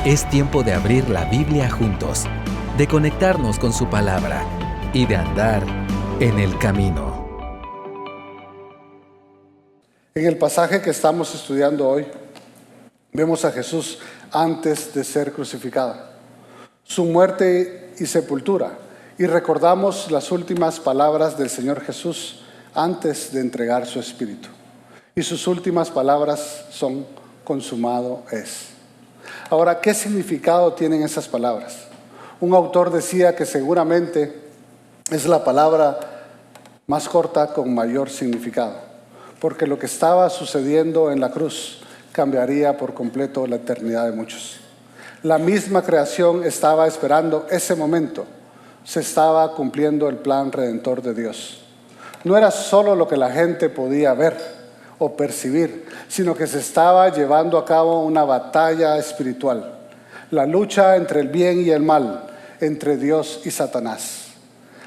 Es tiempo de abrir la Biblia juntos, de conectarnos con su palabra y de andar en el camino. En el pasaje que estamos estudiando hoy, vemos a Jesús antes de ser crucificado, su muerte y sepultura, y recordamos las últimas palabras del Señor Jesús antes de entregar su espíritu. Y sus últimas palabras son: consumado es. Ahora, ¿qué significado tienen esas palabras? Un autor decía que seguramente es la palabra más corta con mayor significado, porque lo que estaba sucediendo en la cruz cambiaría por completo la eternidad de muchos. La misma creación estaba esperando ese momento. Se estaba cumpliendo el plan redentor de Dios. No era solo lo que la gente podía ver o percibir, sino que se estaba llevando a cabo una batalla espiritual, la lucha entre el bien y el mal, entre Dios y Satanás.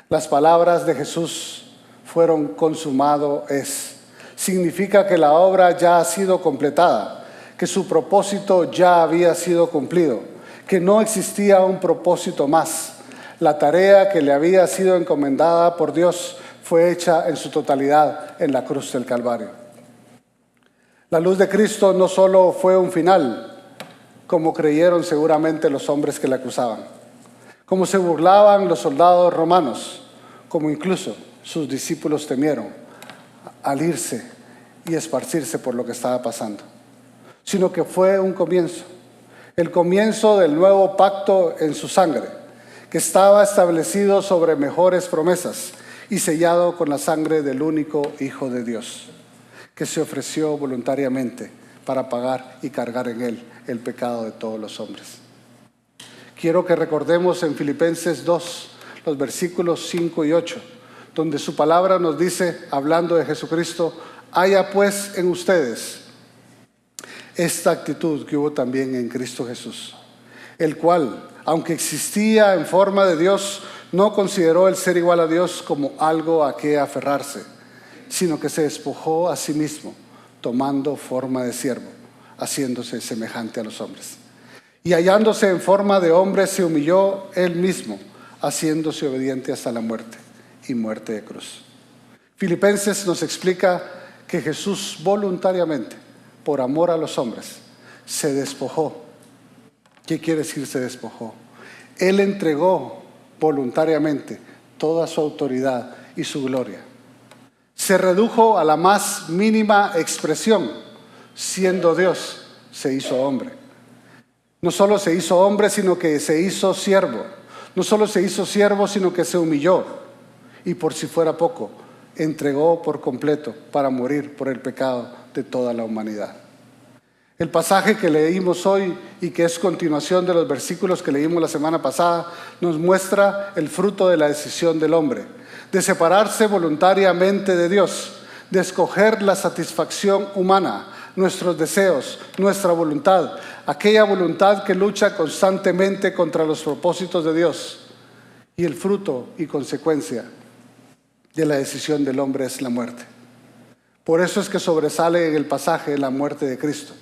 Las palabras de Jesús fueron: consumado es. Significa que la obra ya ha sido completada, que su propósito ya había sido cumplido, que no existía un propósito más. La tarea que le había sido encomendada por Dios fue hecha en su totalidad en la cruz del Calvario. La luz de Cristo no solo fue un final, como creyeron seguramente los hombres que le acusaban, como se burlaban los soldados romanos, como incluso sus discípulos temieron al irse y esparcirse por lo que estaba pasando, sino que fue un comienzo, el comienzo del nuevo pacto en su sangre, que estaba establecido sobre mejores promesas y sellado con la sangre del único Hijo de Dios, que se ofreció voluntariamente para pagar y cargar en él el pecado de todos los hombres. Quiero que recordemos en Filipenses 2, los versículos 5 y 8, donde su palabra nos dice, hablando de Jesucristo: haya pues en ustedes esta actitud que hubo también en Cristo Jesús, el cual, aunque existía en forma de Dios, no consideró el ser igual a Dios como algo a que aferrarse, sino que se despojó a sí mismo, tomando forma de siervo, haciéndose semejante a los hombres. Y hallándose en forma de hombre, se humilló él mismo, haciéndose obediente hasta la muerte, y muerte de cruz. Filipenses nos explica que Jesús voluntariamente, por amor a los hombres, se despojó. ¿Qué quiere decir se despojó? Él entregó voluntariamente toda su autoridad y su gloria. Se redujo a la más mínima expresión. Siendo Dios, se hizo hombre. No solo se hizo hombre, sino que se hizo siervo. No solo se hizo siervo, sino que se humilló. Y por si fuera poco, entregó por completo para morir por el pecado de toda la humanidad. El pasaje que leímos hoy y que es continuación de los versículos que leímos la semana pasada nos muestra el fruto de la decisión del hombre, de separarse voluntariamente de Dios, de escoger la satisfacción humana, nuestros deseos, nuestra voluntad, aquella voluntad que lucha constantemente contra los propósitos de Dios. Y el fruto y consecuencia de la decisión del hombre es la muerte. Por eso es que sobresale en el pasaje la muerte de Cristo.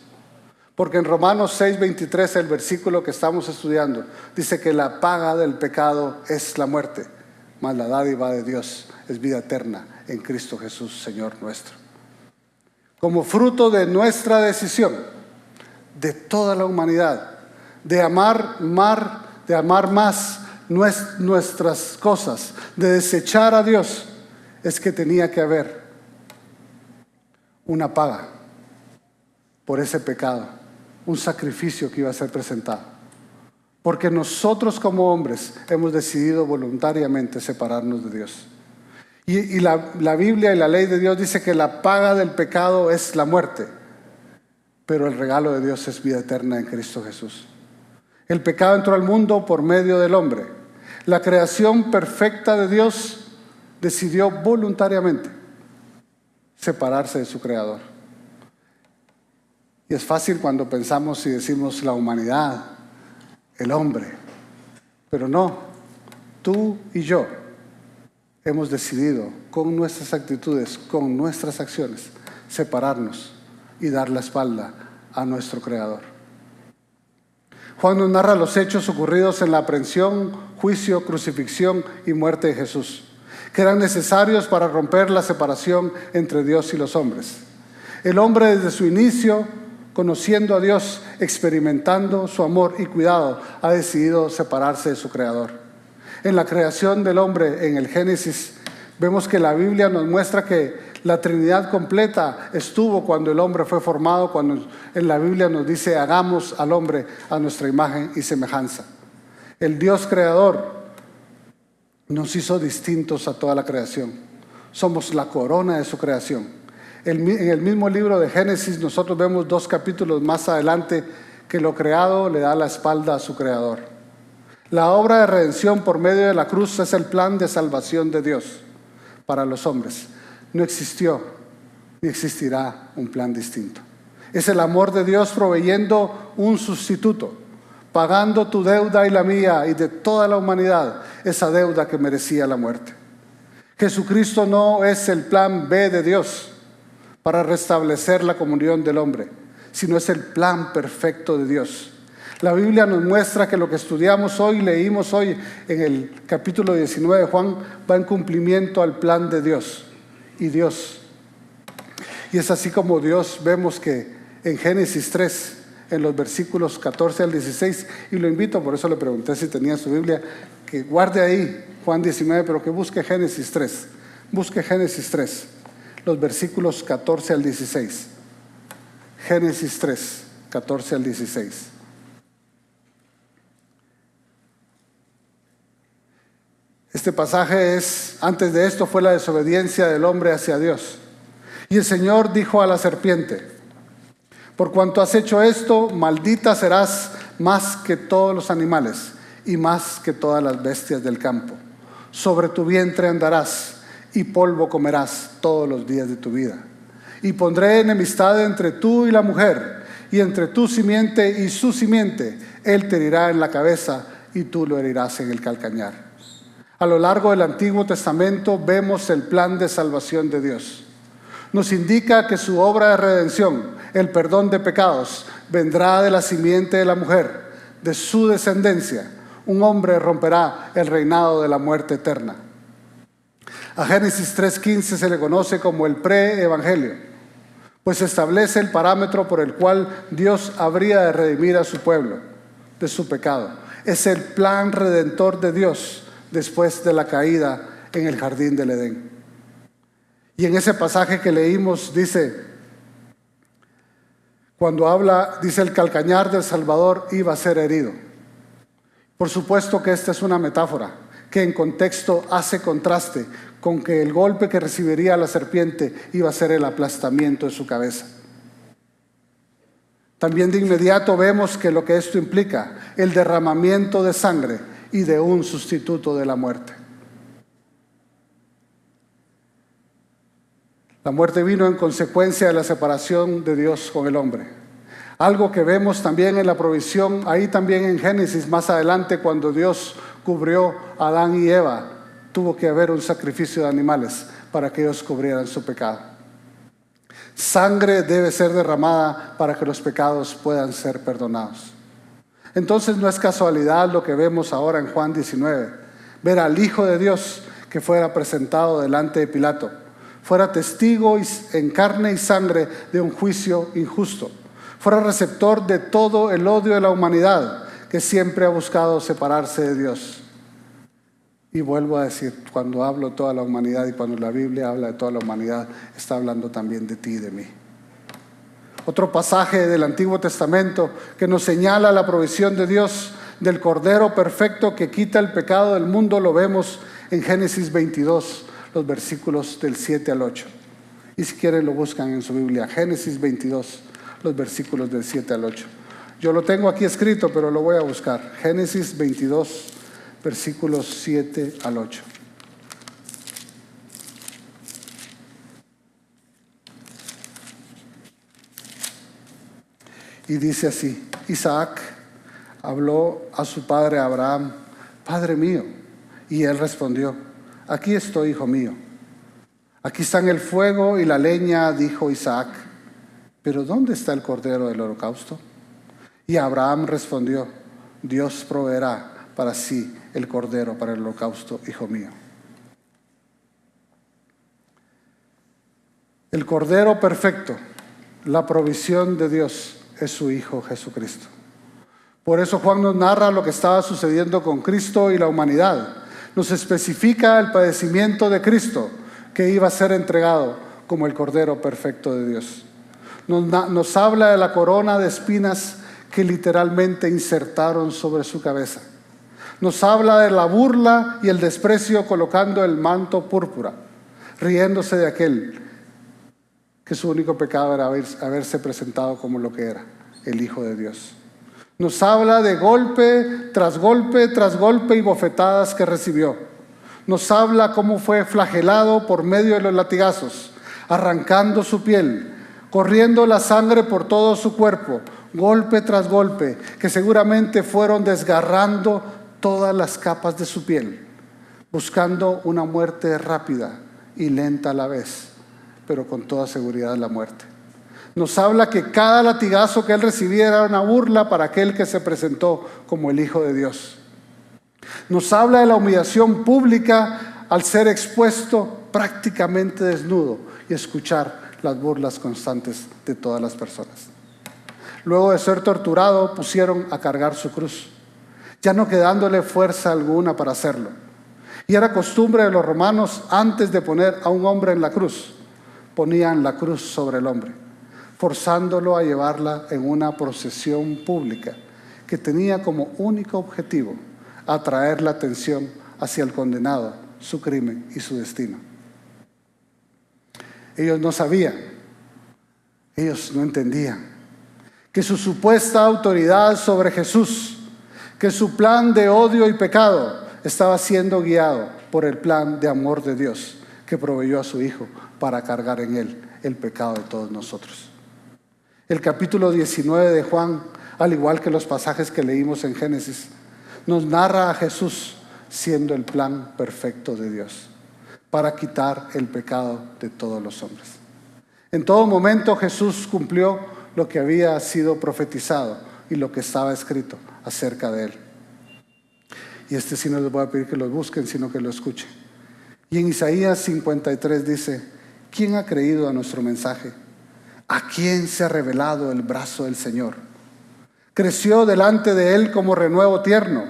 Porque en Romanos 6:23, el versículo que estamos estudiando, dice que la paga del pecado es la muerte, mas la dádiva de Dios es vida eterna en Cristo Jesús, Señor nuestro. Como fruto de nuestra decisión, de toda la humanidad, de amar más nuestras cosas, de desechar a Dios, es que tenía que haber una paga por ese pecado, un sacrificio que iba a ser presentado. Porque nosotros como hombres hemos decidido voluntariamente separarnos de Dios. Y la Biblia y la ley de Dios dice que la paga del pecado es la muerte, pero el regalo de Dios es vida eterna en Cristo Jesús. El pecado entró al mundo por medio del hombre. La creación perfecta de Dios decidió voluntariamente separarse de su Creador. Y es fácil cuando pensamos y decimos la humanidad, el hombre. Pero no, tú y yo hemos decidido con nuestras actitudes, con nuestras acciones, separarnos y dar la espalda a nuestro Creador. Juan nos narra los hechos ocurridos en la aprehensión, juicio, crucifixión y muerte de Jesús, que eran necesarios para romper la separación entre Dios y los hombres. El hombre desde su inicio, conociendo a Dios, experimentando su amor y cuidado, ha decidido separarse de su Creador. En la creación del hombre, en el Génesis, vemos que la Biblia nos muestra que la Trinidad completa estuvo cuando el hombre fue formado, cuando en la Biblia nos dice, hagamos al hombre a nuestra imagen y semejanza. El Dios creador nos hizo distintos a toda la creación. Somos la corona de su creación. En el mismo libro de Génesis nosotros vemos 2 capítulos más adelante que lo creado le da la espalda a su creador. La obra de redención por medio de la cruz es el plan de salvación de Dios para los hombres. No existió ni existirá un plan distinto. Es el amor de Dios proveyendo un sustituto, pagando tu deuda y la mía y de toda la humanidad, esa deuda que merecía la muerte. Jesucristo no es el plan B de Dios para restablecer la comunión del hombre, sino es el plan perfecto de Dios. La Biblia nos muestra que lo que estudiamos hoy, leímos hoy en el capítulo 19 de Juan, va en cumplimiento al plan de Dios. Y es así como Dios vemos que en Génesis 3, en los versículos 14 al 16, y lo invito, por eso le pregunté si tenía su Biblia, que guarde ahí Juan 19, pero que busque Génesis 3. Busque Génesis 3, los versículos 14 al 16. Génesis 3, 14 al 16. Este pasaje antes de esto fue la desobediencia del hombre hacia Dios. Y el Señor dijo a la serpiente, por cuanto has hecho esto, maldita serás más que todos los animales y más que todas las bestias del campo. Sobre tu vientre andarás y polvo comerás todos los días de tu vida. Y pondré enemistad entre tú y la mujer, y entre tu simiente y su simiente. Él te herirá en la cabeza y tú lo herirás en el calcañar. A lo largo del Antiguo Testamento vemos el plan de salvación de Dios. Nos indica que su obra de redención, el perdón de pecados, vendrá de la simiente de la mujer, de su descendencia. Un hombre romperá el reinado de la muerte eterna. A Génesis 3:15 se le conoce como el pre-evangelio, pues establece el parámetro por el cual Dios habría de redimir a su pueblo de su pecado. Es el plan redentor de Dios después de la caída en el jardín del Edén. Y en ese pasaje que leímos dice, cuando habla, dice el calcañar del Salvador iba a ser herido. Por supuesto que esta es una metáfora que en contexto hace contraste con que el golpe que recibiría la serpiente iba a ser el aplastamiento de su cabeza. También de inmediato vemos que lo que esto implica, el derramamiento de sangre y de un sustituto de la muerte. La muerte vino en consecuencia de la separación de Dios con el hombre. Algo que vemos también en la provisión, ahí también en Génesis más adelante, cuando Dios cubrió a Adán y Eva, tuvo que haber un sacrificio de animales para que ellos cubrieran su pecado. Sangre debe ser derramada para que los pecados puedan ser perdonados. Entonces no es casualidad lo que vemos ahora en Juan 19, ver al Hijo de Dios que fuera presentado delante de Pilato, fuera testigo en carne y sangre de un juicio injusto, fuera receptor de todo el odio de la humanidad que siempre ha buscado separarse de Dios. Y vuelvo a decir, cuando hablo de toda la humanidad y cuando la Biblia habla de toda la humanidad, está hablando también de ti y de mí. Otro pasaje del Antiguo Testamento que nos señala la provisión de Dios del Cordero perfecto que quita el pecado del mundo, lo vemos en Génesis 22, los versículos del 7 al 8. Y si quieren lo buscan en su Biblia, Génesis 22, los versículos del 7 al 8. Yo lo tengo aquí escrito, pero lo voy a buscar. Génesis 22, versículos 7 al 8. Y dice así, Isaac habló a su padre Abraham, Padre mío, y él respondió, aquí estoy, hijo mío. Aquí están el fuego y la leña, dijo Isaac, pero ¿dónde está el cordero del holocausto? Y Abraham respondió, Dios proveerá para sí el cordero para el holocausto, hijo mío. El cordero perfecto, la provisión de Dios, es su Hijo Jesucristo. Por eso Juan nos narra lo que estaba sucediendo con Cristo y la humanidad. Nos especifica el padecimiento de Cristo, que iba a ser entregado como el cordero perfecto de Dios. Nos habla de la corona de espinas que literalmente insertaron sobre su cabeza. Nos habla de la burla y el desprecio colocando el manto púrpura, riéndose de aquel que su único pecado era haberse presentado como lo que era, el Hijo de Dios. Nos habla de golpe tras golpe tras golpe y bofetadas que recibió. Nos habla cómo fue flagelado por medio de los latigazos, arrancando su piel, corriendo la sangre por todo su cuerpo, golpe tras golpe, que seguramente fueron desgarrando todas las capas de su piel, buscando una muerte rápida y lenta a la vez, pero con toda seguridad la muerte. Nos habla que cada latigazo que él recibía era una burla para aquel que se presentó como el Hijo de Dios. Nos habla de la humillación pública al ser expuesto prácticamente desnudo y escuchar las burlas constantes de todas las personas. Luego de ser torturado, pusieron a cargar su cruz, ya no quedándole fuerza alguna para hacerlo. Y era costumbre de los romanos, antes de poner a un hombre en la cruz, ponían la cruz sobre el hombre, forzándolo a llevarla en una procesión pública que tenía como único objetivo atraer la atención hacia el condenado, su crimen y su destino. Ellos no sabían, ellos no entendían que su supuesta autoridad sobre Jesús, que su plan de odio y pecado estaba siendo guiado por el plan de amor de Dios que proveyó a su Hijo para cargar en él el pecado de todos nosotros. El capítulo 19 de Juan, al igual que los pasajes que leímos en Génesis, nos narra a Jesús siendo el plan perfecto de Dios para quitar el pecado de todos los hombres. En todo momento Jesús cumplió lo que había sido profetizado y lo que estaba escrito acerca de él. Y sí no les voy a pedir que lo busquen, sino que lo escuchen. Y en Isaías 53 dice: ¿quién ha creído a nuestro mensaje? ¿A quién se ha revelado el brazo del Señor? Creció delante de él como renuevo tierno,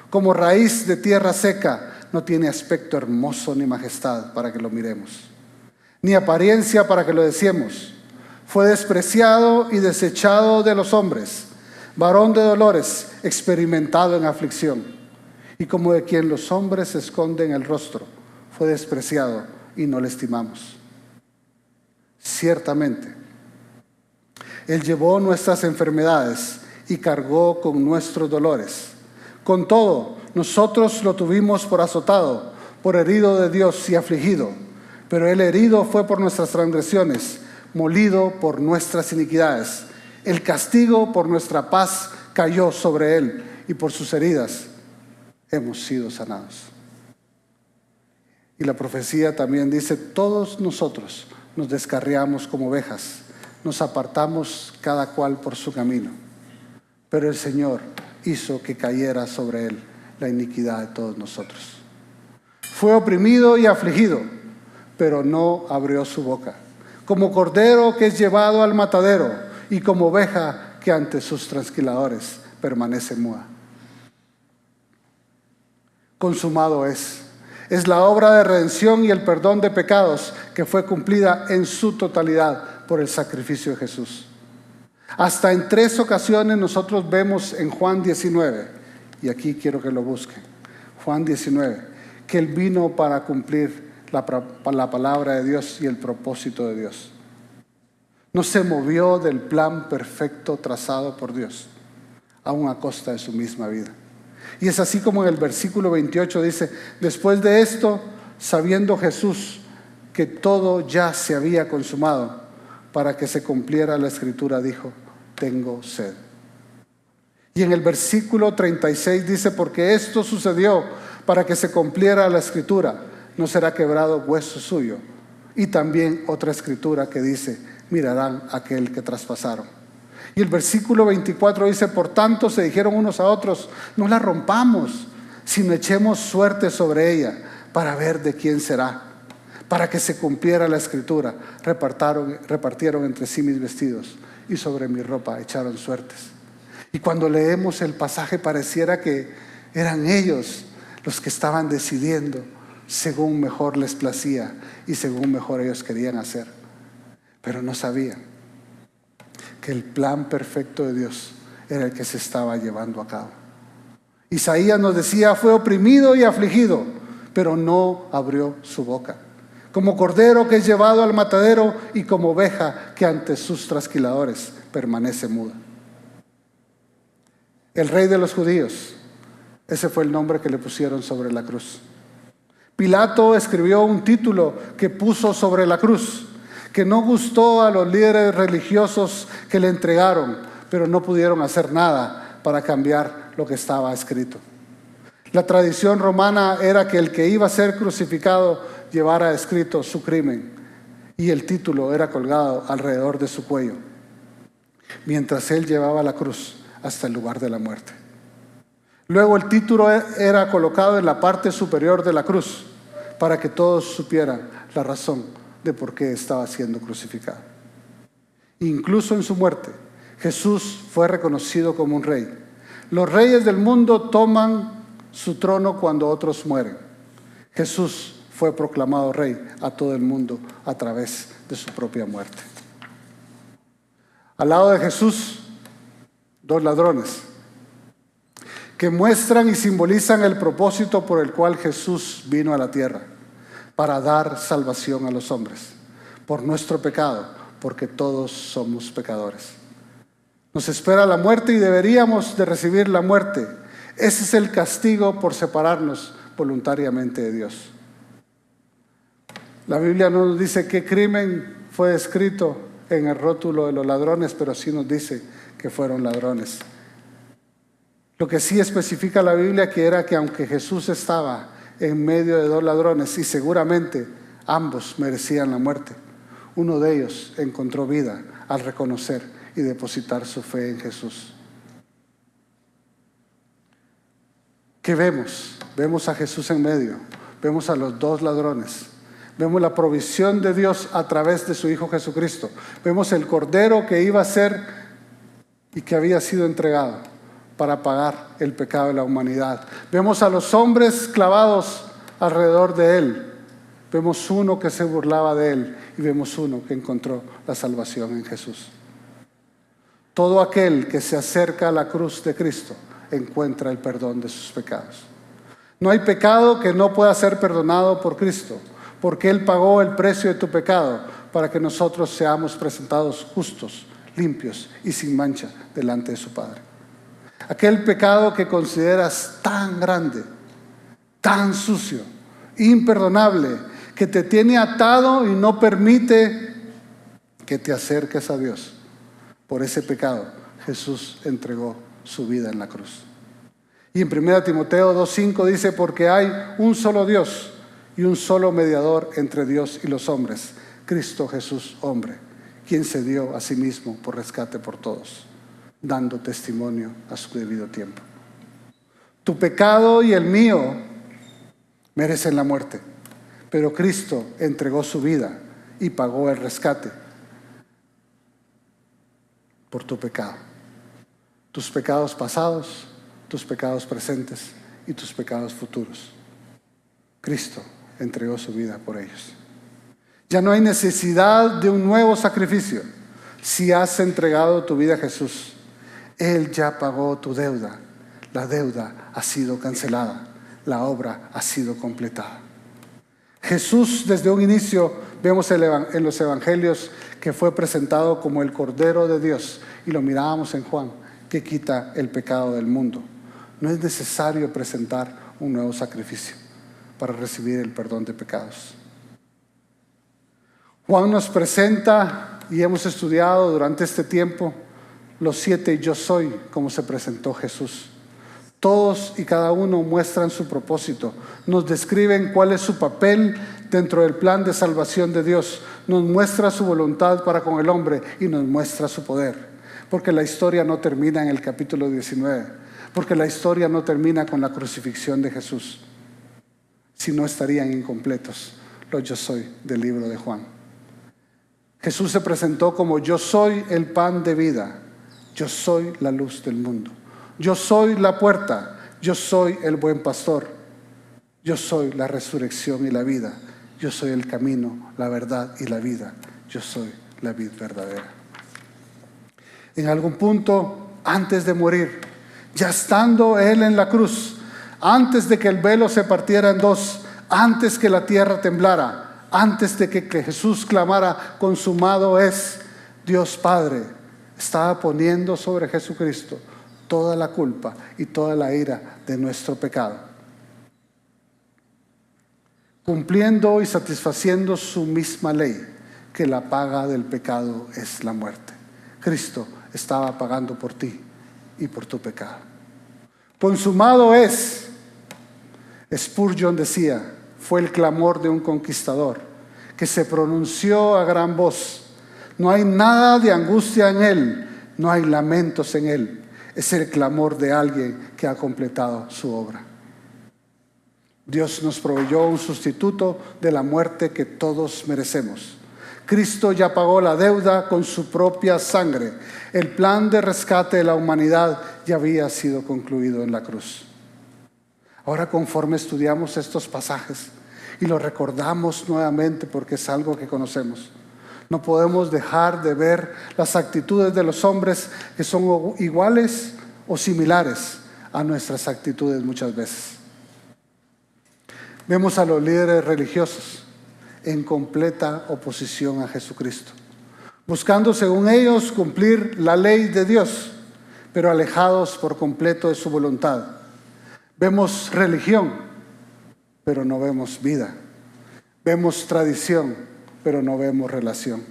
como raíz de tierra seca. No tiene aspecto hermoso ni majestad para que lo miremos, ni apariencia para que lo deseemos. Fue despreciado y desechado de los hombres, varón de dolores, experimentado en aflicción. Y como de quien los hombres esconden el rostro, fue despreciado y no le estimamos. Ciertamente, él llevó nuestras enfermedades y cargó con nuestros dolores. Con todo, nosotros lo tuvimos por azotado, por herido de Dios y afligido. Pero él herido fue por nuestras transgresiones, molido por nuestras iniquidades. El castigo por nuestra paz cayó sobre él, y por sus heridas hemos sido sanados. Y la profecía también dice: todos nosotros nos descarriamos como ovejas, nos apartamos cada cual por su camino, pero el Señor hizo que cayera sobre él la iniquidad de todos nosotros. Fue oprimido y afligido, pero no abrió su boca. Como cordero que es llevado al matadero, y como oveja que ante sus trasquiladores permanece muda. Consumado es. Es la obra de redención y el perdón de pecados que fue cumplida en su totalidad por el sacrificio de Jesús. Hasta en 3 ocasiones nosotros vemos en Juan 19, y aquí quiero que lo busquen, Juan 19, que Él vino para cumplir la palabra de Dios y el propósito de Dios. No se movió del plan perfecto trazado por Dios, aun a costa de su misma vida. Y es así como en el versículo 28 dice: después de esto, sabiendo Jesús que todo ya se había consumado, para que se cumpliera la escritura, dijo: tengo sed. Y en el versículo 36 dice: porque esto sucedió para que se cumpliera la escritura, no será quebrado hueso suyo. Y también otra escritura que dice: mirarán a aquel que traspasaron. Y el versículo 24 dice: por tanto se dijeron unos a otros, no la rompamos, sino echemos suerte sobre ella para ver de quién será. Para que se cumpliera la escritura, repartieron entre sí mis vestidos y sobre mi ropa echaron suertes. Y cuando leemos el pasaje pareciera que eran ellos los que estaban decidiendo según mejor les placía y según mejor ellos querían hacer. Pero no sabían que el plan perfecto de Dios era el que se estaba llevando a cabo. Isaías nos decía: fue oprimido y afligido, pero no abrió su boca. Como cordero que es llevado al matadero y como oveja que ante sus trasquiladores permanece muda. El Rey de los Judíos, ese fue el nombre que le pusieron sobre la cruz. Pilato escribió un título que puso sobre la cruz, que no gustó a los líderes religiosos que le entregaron, pero no pudieron hacer nada para cambiar lo que estaba escrito. La tradición romana era que el que iba a ser crucificado llevara escrito su crimen y el título era colgado alrededor de su cuello, mientras él llevaba la cruz hasta el lugar de la muerte. Luego el título era colocado en la parte superior de la cruz para que todos supieran la razón de por qué estaba siendo crucificado. Incluso en su muerte, Jesús fue reconocido como un rey. Los reyes del mundo toman su trono cuando otros mueren. Jesús fue proclamado rey a todo el mundo a través de su propia muerte. Al lado de Jesús, dos ladrones que muestran y simbolizan el propósito por el cual Jesús vino a la tierra, para dar salvación a los hombres, por nuestro pecado, porque todos somos pecadores. Nos espera la muerte y deberíamos de recibir la muerte. Ese es el castigo por separarnos voluntariamente de Dios. La Biblia no nos dice qué crimen fue escrito en el rótulo de los ladrones, pero sí nos dice que fueron ladrones. Lo que sí especifica la Biblia que era que aunque Jesús estaba en medio de dos ladrones y seguramente ambos merecían la muerte, uno de ellos encontró vida al reconocer y depositar su fe en Jesús. ¿Qué vemos? Vemos a Jesús en medio, vemos a los dos ladrones, vemos la provisión de Dios a través de su Hijo Jesucristo, vemos el Cordero que iba a ser y que había sido entregado para pagar el pecado de la humanidad. Vemos a los hombres clavados alrededor de Él, vemos uno que se burlaba de Él y vemos uno que encontró la salvación en Jesús. Todo aquel que se acerca a la cruz de Cristo encuentra el perdón de sus pecados. No hay pecado que no pueda ser perdonado por Cristo, porque Él pagó el precio de tu pecado para que nosotros seamos presentados justos, limpios y sin mancha delante de su Padre. Aquel pecado que consideras tan grande, tan sucio, imperdonable, que te tiene atado y no permite que te acerques a Dios. Por ese pecado Jesús entregó su vida en la cruz. Y en 1 Timoteo 2:5 dice: porque hay un solo Dios y un solo mediador entre Dios y los hombres, Cristo Jesús hombre, quien se dio a sí mismo por rescate por todos, dando testimonio a su debido tiempo. Tu pecado y el mío merecen la muerte, pero Cristo entregó su vida y pagó el rescate por tu pecado. Tus pecados pasados, tus pecados presentes y tus pecados futuros. Cristo entregó su vida por ellos. Ya no hay necesidad de un nuevo sacrificio si has entregado tu vida a Jesús. Él ya pagó tu deuda. La deuda ha sido cancelada. La obra ha sido completada. Jesús, desde un inicio, vemos en los evangelios que fue presentado como el Cordero de Dios, y lo mirábamos en Juan, que quita el pecado del mundo. No es necesario presentar un nuevo sacrificio para recibir el perdón de pecados. Juan nos presenta, y hemos estudiado durante este tiempo, los 7 yo soy, como se presentó Jesús. Todos y cada uno muestran su propósito, nos describen cuál es su papel dentro del plan de salvación de Dios, nos muestra su voluntad para con el hombre y nos muestra su poder. Porque la historia no termina en el capítulo 19, porque la historia no termina con la crucifixión de Jesús. Si no, estarían incompletos los yo soy del libro de Juan. Jesús se presentó como: yo soy el pan de vida, yo soy la luz del mundo, yo soy la puerta, yo soy el buen pastor, yo soy la resurrección y la vida, yo soy el camino, la verdad y la vida, yo soy la vid verdadera. En algún punto, antes de morir, ya estando Él en la cruz, antes de que el velo se partiera en dos, antes que la tierra temblara, antes de que Jesús clamara: consumado es, Dios Padre estaba poniendo sobre Jesucristo toda la culpa y toda la ira de nuestro pecado, cumpliendo y satisfaciendo su misma ley, que la paga del pecado es la muerte. Cristo estaba pagando por ti y por tu pecado. Consumado es, Spurgeon decía, fue el clamor de un conquistador que se pronunció a gran voz. No hay nada de angustia en él, no hay lamentos en él. Es el clamor de alguien que ha completado su obra. Dios nos proveyó un sustituto de la muerte que todos merecemos. Cristo ya pagó la deuda con su propia sangre. El plan de rescate de la humanidad ya había sido concluido en la cruz. Ahora, conforme estudiamos estos pasajes y los recordamos nuevamente, porque es algo que conocemos, no podemos dejar de ver las actitudes de los hombres que son iguales o similares a nuestras actitudes muchas veces. Vemos a los líderes religiosos en completa oposición a Jesucristo, buscando según ellos cumplir la ley de Dios, pero alejados por completo de su voluntad. Vemos religión, pero no vemos vida. Vemos tradición, pero no vemos relación.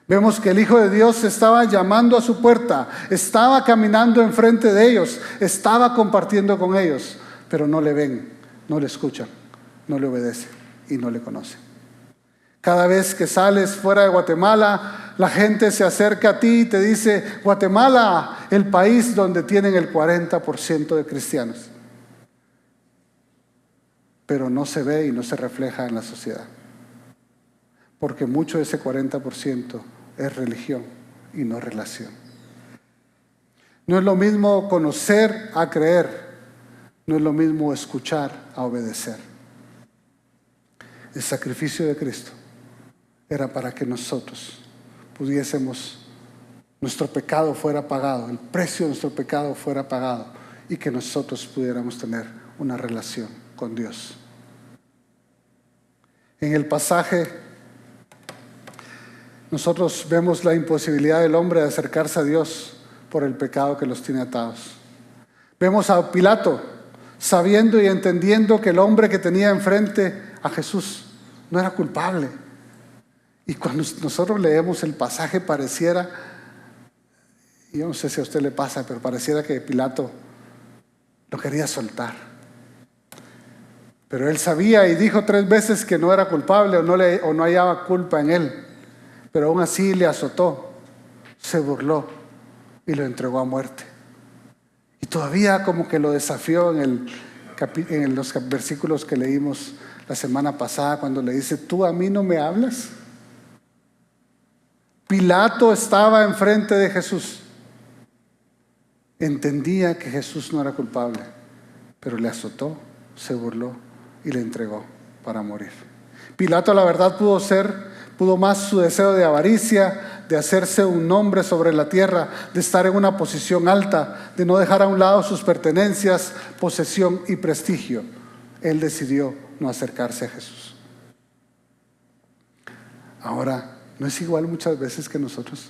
Vemos que el Hijo de Dios estaba llamando a su puerta, estaba caminando enfrente de ellos, estaba compartiendo con ellos, pero no le ven, no le escuchan, no le obedecen y no le conocen. Cada vez que sales fuera de Guatemala, la gente se acerca a ti y te dice: Guatemala, el país donde tienen el 40% de cristianos. Pero no se ve y no se refleja en la sociedad, porque mucho de ese 40% es religión y no relación. No es lo mismo conocer a creer, no es lo mismo escuchar a obedecer. El sacrificio de Cristo era para que nosotros pudiésemos, nuestro pecado fuera pagado, el precio de nuestro pecado fuera pagado, y que nosotros pudiéramos tener una relación con Dios. En el pasaje nosotros vemos la imposibilidad del hombre de acercarse a Dios por el pecado que los tiene atados. Vemos a Pilato sabiendo y entendiendo que el hombre que tenía enfrente a Jesús no era culpable. Y cuando nosotros leemos el pasaje, pareciera, yo no sé si a usted le pasa, pero pareciera que Pilato lo quería soltar. Pero él sabía y dijo 3 veces que no era culpable o no hallaba culpa en él. Pero aún así le azotó, se burló y lo entregó a muerte. Y todavía como que lo desafió en los versículos que leímos la semana pasada, cuando le dice: ¿tú a mí no me hablas? Pilato estaba enfrente de Jesús. Entendía que Jesús no era culpable, pero le azotó, se burló y le entregó para morir. Pilato, la verdad, pudo más su deseo de avaricia, de hacerse un nombre sobre la tierra, de estar en una posición alta, de no dejar a un lado sus pertenencias, posesión y prestigio. Él decidió no acercarse a Jesús. Ahora, ¿no es igual muchas veces que nosotros?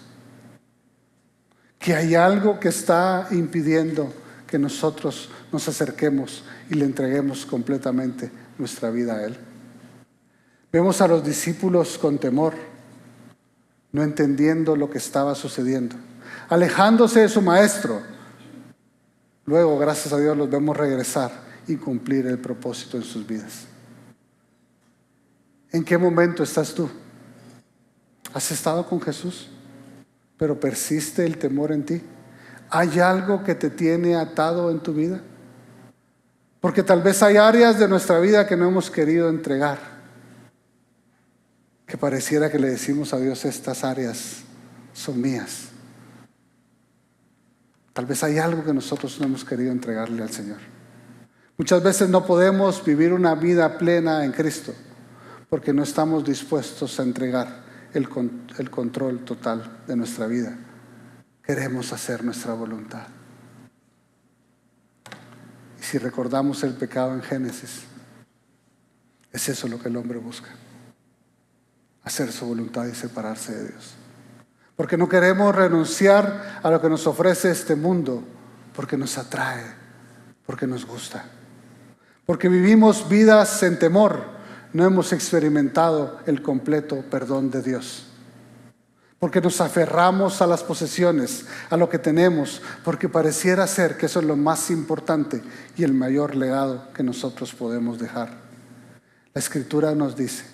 Que hay algo que está impidiendo que nosotros nos acerquemos y le entreguemos completamente nuestra vida a Él. Vemos a los discípulos con temor, no entendiendo lo que estaba sucediendo, alejándose de su maestro. Luego, gracias a Dios, los vemos regresar y cumplir el propósito en sus vidas. ¿En qué momento estás tú? ¿Has estado con Jesús? pero persiste el temor en ti. ¿Hay algo que te tiene atado en tu vida? Porque tal vez hay áreas de nuestra vida que no hemos querido entregar, que pareciera que le decimos a Dios: estas áreas son mías. Tal vez hay algo que nosotros no hemos querido entregarle al Señor. Muchas veces no podemos vivir una vida plena en Cristo porque no estamos dispuestos a entregar el control total de nuestra vida. Queremos hacer nuestra voluntad. Y si recordamos el pecado en Génesis, es eso lo que el hombre busca: hacer su voluntad y separarse de Dios. Porque no queremos renunciar a lo que nos ofrece este mundo, porque nos atrae, porque nos gusta. Porque vivimos vidas en temor, no hemos experimentado el completo perdón de Dios. Porque nos aferramos a las posesiones, a lo que tenemos, porque pareciera ser que eso es lo más importante y el mayor legado que nosotros podemos dejar. La Escritura nos dice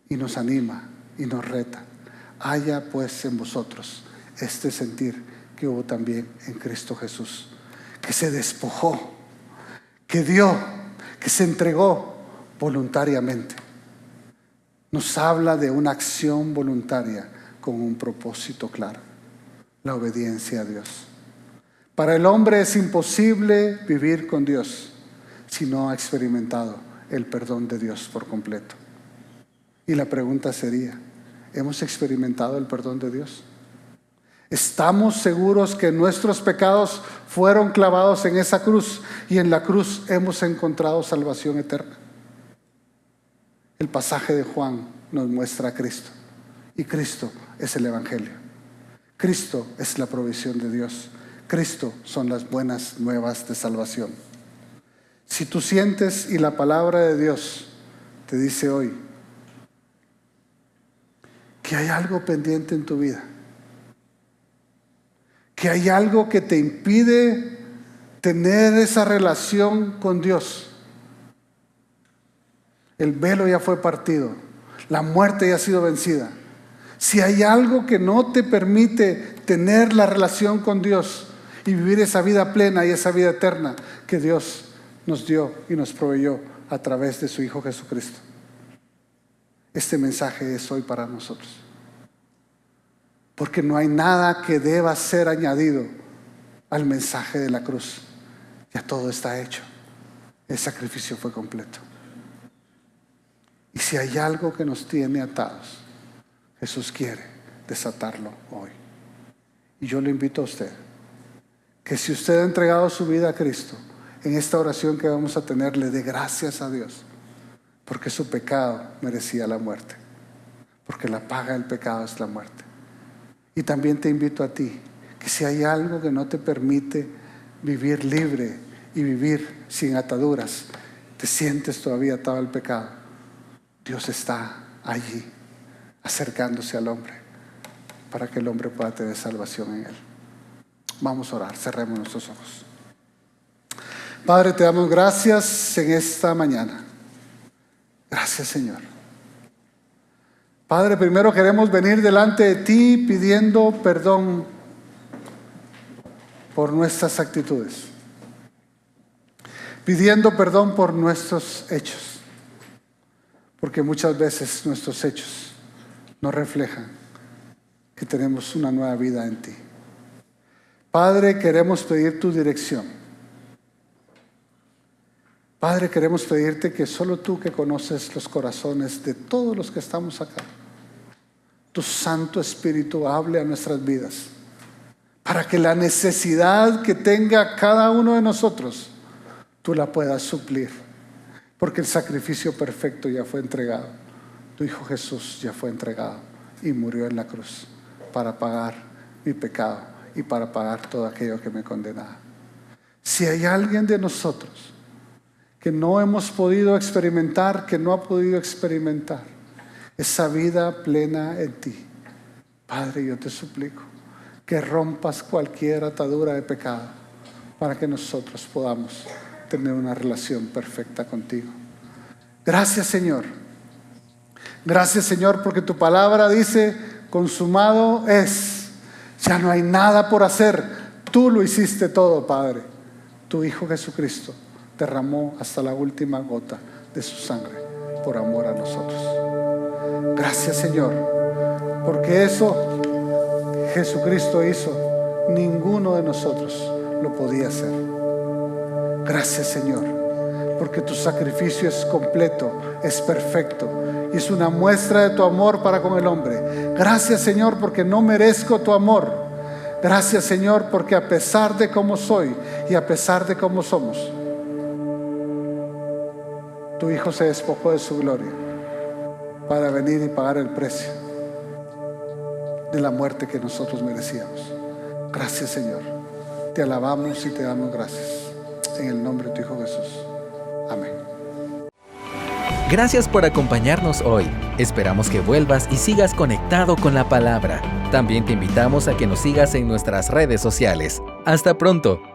y nos anima y nos reta: haya pues en vosotros este sentir que hubo también en Cristo Jesús, que se despojó, que dio, que se entregó voluntariamente. Nos habla de una acción voluntaria con un propósito claro: la obediencia a Dios. Para el hombre es imposible vivir con Dios si no ha experimentado el perdón de Dios por completo. Y la pregunta sería: ¿hemos experimentado el perdón de Dios? ¿Estamos seguros que nuestros pecados fueron clavados en esa cruz y en la cruz hemos encontrado salvación eterna? El pasaje de Juan nos muestra a Cristo, y Cristo es el Evangelio. Cristo es la provisión de Dios. Cristo son las buenas nuevas de salvación. Si tú sientes y la palabra de Dios te dice hoy que hay algo pendiente en tu vida, que hay algo que te impide tener esa relación con Dios, el velo ya fue partido, la muerte ya ha sido vencida. Si hay algo que no te permite tener la relación con Dios y vivir esa vida plena y esa vida eterna que Dios nos dio y nos proveyó a través de su Hijo Jesucristo, este mensaje es hoy para nosotros. Porque no hay nada que deba ser añadido al mensaje de la cruz. Ya todo está hecho. El sacrificio fue completo. Y si hay algo que nos tiene atados, Jesús quiere desatarlo hoy. Y yo le invito a usted que si usted ha entregado su vida a Cristo, en esta oración que vamos a tener, le dé gracias a Dios, porque su pecado merecía la muerte, porque la paga del pecado es la muerte. Y también te invito a ti, que si hay algo que no te permite vivir libre y vivir sin ataduras, te sientes todavía atado al pecado, Dios está allí acercándose al hombre para que el hombre pueda tener salvación en él. Vamos a orar, cerremos nuestros ojos. Padre, te damos gracias en esta mañana. Gracias, Señor. Padre, primero queremos venir delante de ti pidiendo perdón por nuestras actitudes, pidiendo perdón por nuestros hechos, porque muchas veces nuestros hechos no reflejan que tenemos una nueva vida en ti. Padre, queremos pedir tu dirección. Padre, queremos pedirte que solo tú, que conoces los corazones de todos los que estamos acá, tu Santo Espíritu hable a nuestras vidas, para que la necesidad que tenga cada uno de nosotros, tú la puedas suplir, porque el sacrificio perfecto ya fue entregado. Tu Hijo Jesús ya fue entregado y murió en la cruz para pagar mi pecado y para pagar todo aquello que me condenaba. Si hay alguien de nosotros que no hemos podido experimentar, que no ha podido experimentar esa vida plena en ti, Padre, yo te suplico que rompas cualquier atadura de pecado para que nosotros podamos tener una relación perfecta contigo. Gracias, Señor. Gracias, Señor, porque tu palabra dice: consumado es. Ya no hay nada por hacer. Tú lo hiciste todo, Padre. Tu Hijo Jesucristo derramó hasta la última gota de su sangre por amor a nosotros. Gracias, Señor, porque eso Jesucristo hizo, ninguno de nosotros lo podía hacer. Gracias, Señor, porque tu sacrificio es completo, es perfecto y es una muestra de tu amor para con el hombre. Gracias, Señor, porque no merezco tu amor. Gracias, Señor, porque a pesar de cómo soy y a pesar de cómo somos, tu Hijo se despojó de su gloria para venir y pagar el precio de la muerte que nosotros merecíamos. Gracias, Señor. Te alabamos y te damos gracias. En el nombre de tu Hijo Jesús. Amén. Gracias por acompañarnos hoy. Esperamos que vuelvas y sigas conectado con la palabra. También te invitamos a que nos sigas en nuestras redes sociales. Hasta pronto.